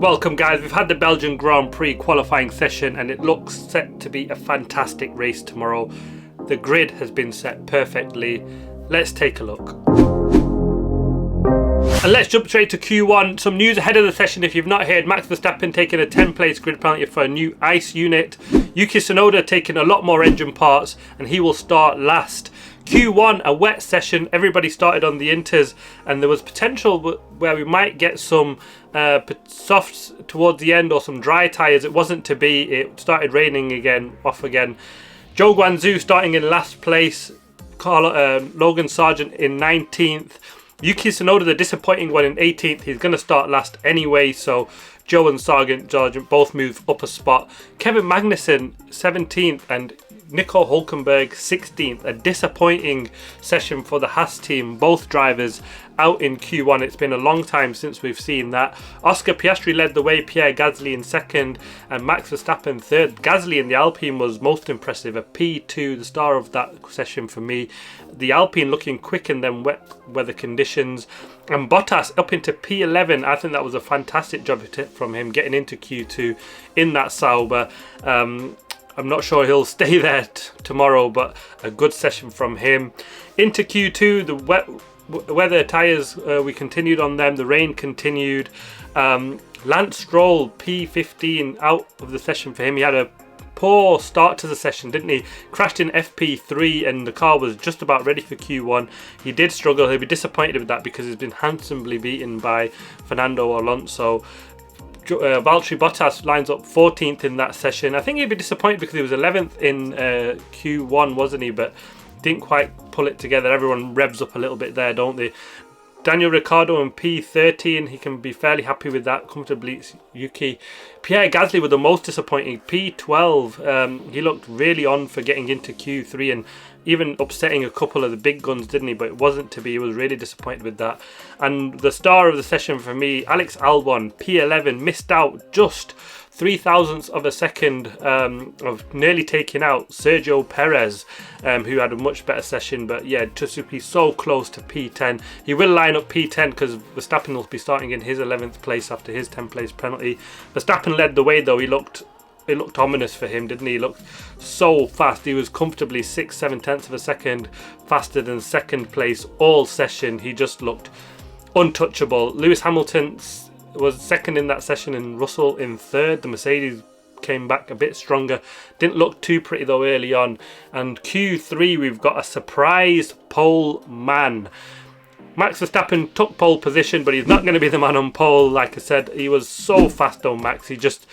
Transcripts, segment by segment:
Welcome guys, we've had the Belgian Grand Prix qualifying session and it looks set to be a fantastic race tomorrow. The grid has been set perfectly. Let's take a look. And let's jump straight to Q1. Some news ahead of the session if you've not heard. Max Verstappen taking a 10th place grid penalty for a new ICE unit. Yuki Tsunoda taking a lot more engine parts and he will start last. Q1, a wet session, everybody started on the inters and there was potential where we might get some softs towards the end or some dry tyres. It wasn't to be, it started raining again, off again. Zhou Guanzu starting in last place, Logan Sargent in 19th. Yuki Tsunoda, the disappointing one, in 18th. He's going to start last anyway, so Joe and Sargent both move up a spot. Kevin Magnussen 17th and Nico Hülkenberg 16th. A disappointing session for the Haas team, both drivers out in Q1. It's been a long time since we've seen that. Oscar Piastri led the way, Pierre Gasly in second and Max Verstappen third. Gasly in the Alpine was most impressive, a P2, the star of that session for me. The Alpine looking quick in them wet weather conditions. And Bottas up into P11. I think that was a fantastic job from him getting into Q2 in that Sauber. I'm not sure he'll stay there tomorrow, but a good session from him. Into Q2, the weather tyres, we continued on them. The rain continued. Lance Stroll, P15, out of the session for him. He had a poor start to the session, didn't he? Crashed in FP3 and the car was just about ready for Q1. He did struggle. He'll be disappointed with that because he's been handsomely beaten by Fernando Alonso. Valtteri Bottas lines up 14th in that session. I think he'd be disappointed because he was 11th in Q1, wasn't he? But didn't quite pull it together. Everyone revs up a little bit there, don't they? Daniel Ricciardo in P13. He can be fairly happy with that. Comfortably Yuki. Pierre Gasly with the most disappointing, P12. He looked really on for getting into Q3 and even upsetting a couple of the big guns, didn't he? But it wasn't to be. He was really disappointed with that. And the star of the session for me, Alex Albon, P11, missed out just 0.003 of a second of nearly taking out Sergio Perez, who had a much better session. But yeah, just to be so close to P10. He will line up P10 because Verstappen will be starting in his 11th place after his 10th place penalty. Verstappen led the way though. It looked ominous for him, didn't he? He looked so fast. He was comfortably 6-7 tenths of a second faster than second place all session. He just looked untouchable. Lewis Hamilton was second in that session and Russell in third. The Mercedes came back a bit stronger. Didn't look too pretty though early on. And Q3 we've got a surprise pole man. Max Verstappen took pole position, but he's not going to be the man on pole. Like I said, he was so fast though, Max. He just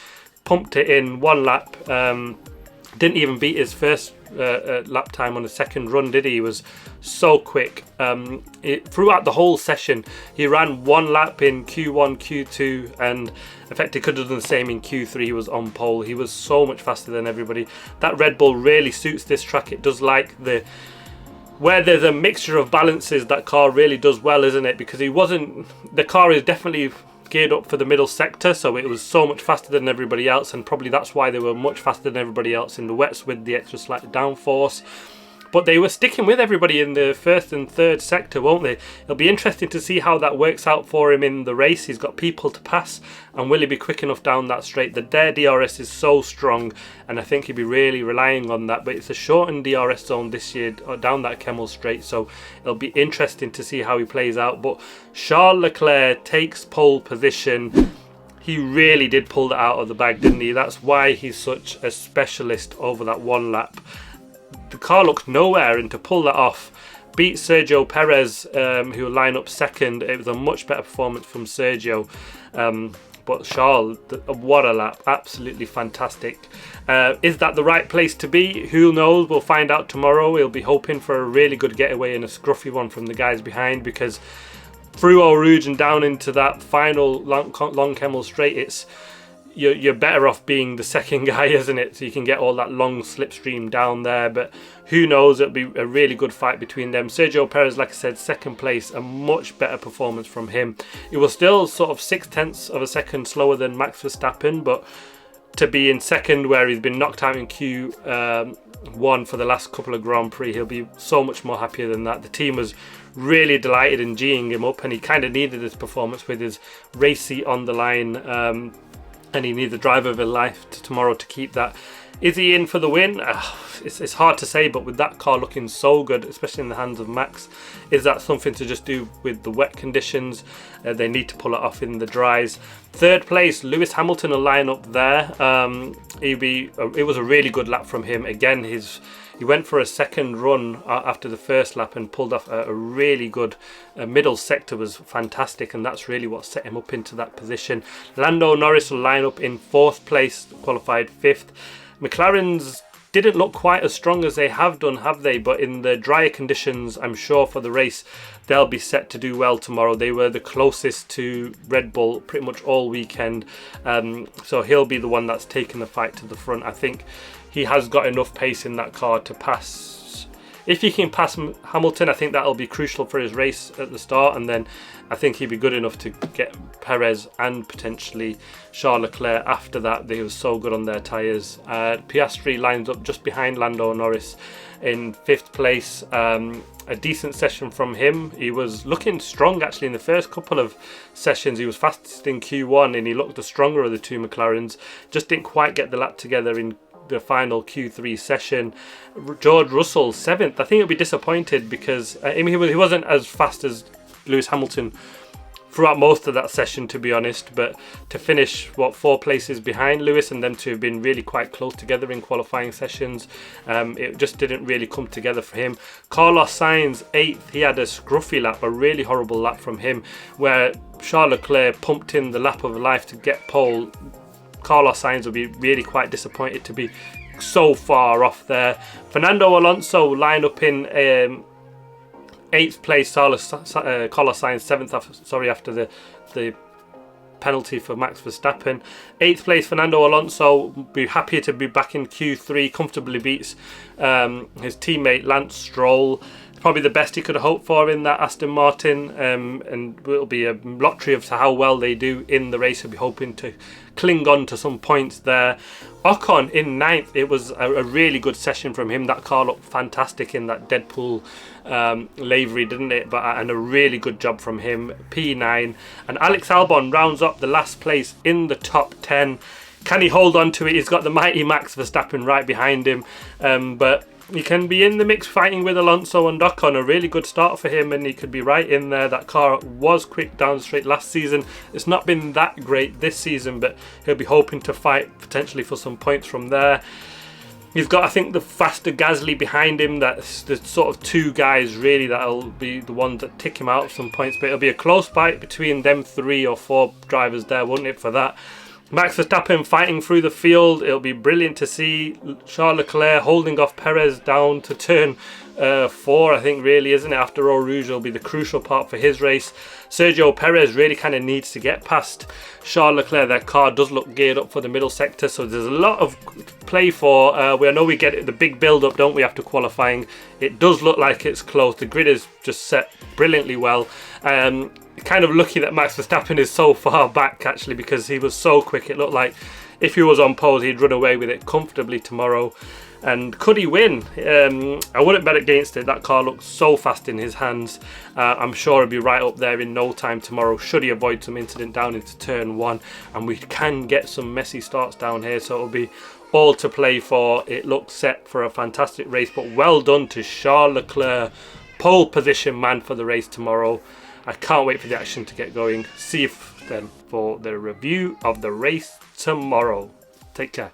pumped it in one lap. Didn't even beat his first lap time on the second run, did he? He was so quick. Throughout the whole session, he ran one lap in Q1, Q2, and in fact, he could have done the same in Q3. He was on pole. He was so much faster than everybody. That Red Bull really suits this track. It does like where there's a mixture of balances. That car really does well, isn't it? Because the car is definitely geared up for the middle sector, so it was so much faster than everybody else, and probably that's why they were much faster than everybody else in the wets with the extra slight downforce. But they were sticking with everybody in the first and third sector, won't they? It'll be interesting to see how that works out for him in the race. He's got people to pass, and will he be quick enough down that straight? Their DRS is so strong, and I think he'll be really relying on that. But it's a shortened DRS zone this year down that Kemmel straight, so it'll be interesting to see how he plays out. But Charles Leclerc takes pole position. He really did pull that out of the bag, didn't he? That's why he's such a specialist over that one lap. The car looked nowhere, and to pull that off, beat Sergio Perez, who will line up second. It was a much better performance from Sergio. But Charles, what a lap. Absolutely fantastic. Is that the right place to be? Who knows? We'll find out tomorrow. We'll be hoping for a really good getaway and a scruffy one from the guys behind, because through Eau Rouge and down into that final long Kemmel straight, you're better off being the second guy, isn't it? So you can get all that long slipstream down there. But who knows? It'll be a really good fight between them. Sergio Perez, like I said, second place, a much better performance from him. It was still sort of 0.6 of a second slower than Max Verstappen, but to be in second where he's been knocked out in Q1 for the last couple of Grand Prix, he'll be so much more happier than that. The team was really delighted in G'ing him up, and he kind of needed this performance with his race seat on the line, and he needs the driver of his life tomorrow to keep that. Is he in for the win? It's hard to say, but with that car looking so good, especially in the hands of Max, is that something to just do with the wet conditions? They need to pull it off in the dries. Third place, Lewis Hamilton will line up there. It was a really good lap from him. Again, he went for a second run after the first lap and pulled off a really good middle sector, was fantastic, and that's really what set him up into that position. Lando Norris will line up in fourth place, qualified fifth. McLaren's didn't look quite as strong as they have done, have they? But in the drier conditions, I'm sure for the race, they'll be set to do well tomorrow. They were the closest to Red Bull pretty much all weekend. So he'll be the one that's taken the fight to the front. I think he has got enough pace in that car to pass. If he can pass Hamilton, I think that'll be crucial for his race at the start, and then I think he'd be good enough to get Perez and potentially Charles Leclerc after that. They were so good on their tyres. Piastri lines up just behind Lando Norris in fifth place. A decent session from him. He was looking strong actually in the first couple of sessions. He was fastest in Q1 and he looked the stronger of the two McLarens. Just didn't quite get the lap together in the final Q3 session. George Russell 7th. I think he'll be disappointed because he wasn't as fast as Lewis Hamilton throughout most of that session, to be honest, but to finish 4 places behind Lewis and them to have been really quite close together in qualifying sessions, it just didn't really come together for him. Carlos Sainz 8th. He had a scruffy lap, a really horrible lap from him, where Charles Leclerc pumped in the lap of life to get pole. Carlos Sainz will be really quite disappointed to be so far off there. Fernando Alonso line up in 8th place. Carlos Sainz 7th after the penalty for Max Verstappen. 8th place Fernando Alonso, be happy to be back in Q3, comfortably beats his teammate Lance Stroll. Probably the best he could have hoped for in that Aston Martin, and it'll be a lottery of how well they do in the race. He'll be hoping to cling on to some points there. Ocon in 9th. It was a really good session from him. That car looked fantastic in that Deadpool livery, didn't it? And a really good job from him. P9. And Alex Albon rounds up the last place in the top 10. Can he hold on to it? He's got the mighty Max Verstappen right behind him, but he can be in the mix fighting with Alonso and Ocon. A really good start for him, and he could be right in there. That car was quick down straight last season. It's not been that great this season, but he'll be hoping to fight potentially for some points from there. He's got, I think, the faster Gasly behind him. That's the sort of two guys really that'll be the ones that tick him out of some points, but it'll be a close fight between them 3 or 4 drivers there, wouldn't it, for that? Max Verstappen fighting through the field. It'll be brilliant to see Charles Leclerc holding off Perez down to turn 4, I think, really, isn't it? After Eau Rouge will be the crucial part for his race. Sergio Perez really kind of needs to get past Charles Leclerc. Their car does look geared up for the middle sector, so there's a lot of play for. I know we get the big build-up, don't we, after qualifying. It does look like it's close. The grid is just set brilliantly well. Kind of lucky that Max Verstappen is so far back, actually, because he was so quick. It looked like if he was on pole, he'd run away with it comfortably tomorrow. And could he win? I wouldn't bet against it. That car looks so fast in his hands. I'm sure he'll be right up there in no time tomorrow, should he avoid some incident down into turn 1. And we can get some messy starts down here, so it'll be all to play for. It looks set for a fantastic race, but well done to Charles Leclerc, pole position man for the race tomorrow. I can't wait for the action to get going. See you then for the review of the race tomorrow. Take care.